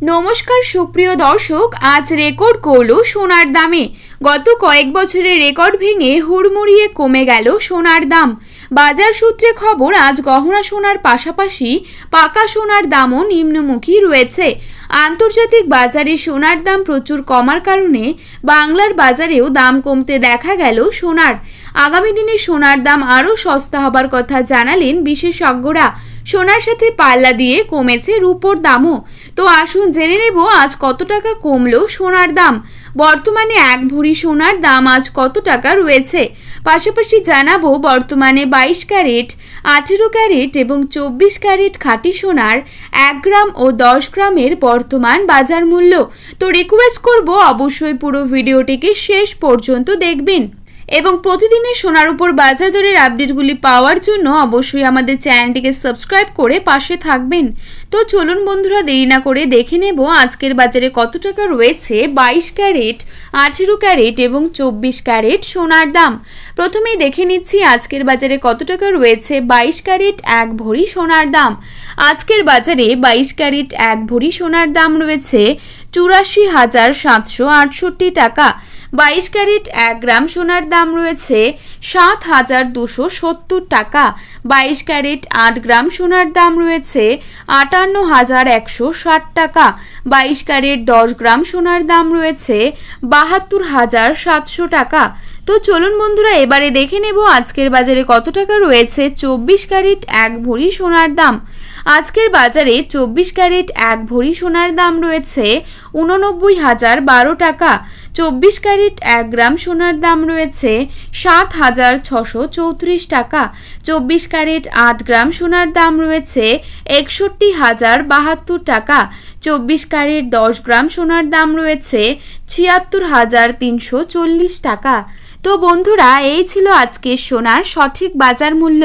नमस्कार सुप्रिय दर्शक, आज रेकर्ड करलो सोनार दामे। गत कयेक बछरेर रेकर्ड भेंगे हुड़मुड़िये कमे गेल सोनार दाम। बाजार सूत्रे खबर, आज गहना सोनार पाशापाशि पाका सोनार दामो निम्नमुखी रयेछे। आंतर्जातिक बाजारे सोनार दाम प्रचुर कमार कारणे बांगलार बाजारेও दाम कमते देखा गेल सोनार। आगामी दिने सोनार दाम आरो सस्ता हबार कथा जानालेन विशेषज्ञरा। सोनार साथे पाल्ला दिए कमेছে रूपोर दामও। तो आसुन जेने नेब आज कत टाका कमलो सोनार दाम। बर्तमाने एक भरी सोनार दाम आज कत टाका रयेছে। पाशापाशि जानाबो बर्तमाने 22 क्यारेट, 18 क्यारेट एवं 24 क्यारेट खाटी सोनार 1 ग्राम और 10 ग्रामेर बर्तमान बाजार मूल्य। तो रिक्वेस्ट करब अवश्य पुरो भिडियोटिके शेष पर्यन्त देखबेन এবং প্রতিদিনের সোনার উপর বাজার দরের আপডেটগুলি পাওয়ার জন্য অবশ্যই আমাদের চ্যানেলটিকে সাবস্ক্রাইব করে পাশে থাকবেন। তো চলুন বন্ধুরা, দেরি না করে দেখে নেব আজকের বাজারে কত টাকা রয়েছে 22 ক্যারেট, 18 ক্যারেট এবং 24 ক্যারেট সোনার দাম। প্রথমেই দেখে নিচ্ছি আজকের বাজারে কত টাকা রয়েছে 22 ক্যারেট 1 ভরি সোনার দাম। আজকের বাজারে 22 ক্যারেট 1 ভরি সোনার দাম রয়েছে 84,768 টাকা। 22 ক্যারেট 1 গ্রাম সোনার দাম রয়েছে 7,270 টাকা। 22 ক্যারেট 8 গ্রাম সোনার দাম রয়েছে 58,160 টাকা। 22 ক্যারেট 10 গ্রাম সোনার দাম রয়েছে 72,700 টাকা। তো চলুন বন্ধুরা, এবারে দেখে নেব আজকের বাজারে কত টাকা রয়েছে 24 ক্যারেট 1 ভরি সোনার দাম। আজকের বাজারে 24 ক্যারেট 1 ভরি সোনার দাম রয়েছে 89,012 টাকা। 24 ক্যারেট 1 গ্রাম সোনার দাম রয়েছে 7,634 টাকা। 24 ক্যারেট 8 গ্রাম সোনার দাম রয়েছে 61,072 টাকা। 24 ক্যারেট 10 গ্রাম সোনার দাম রয়েছে 76,340 টাকা। তো বন্ধুরা, এই ছিল আজকে সোনার সঠিক বাজার মূল্য।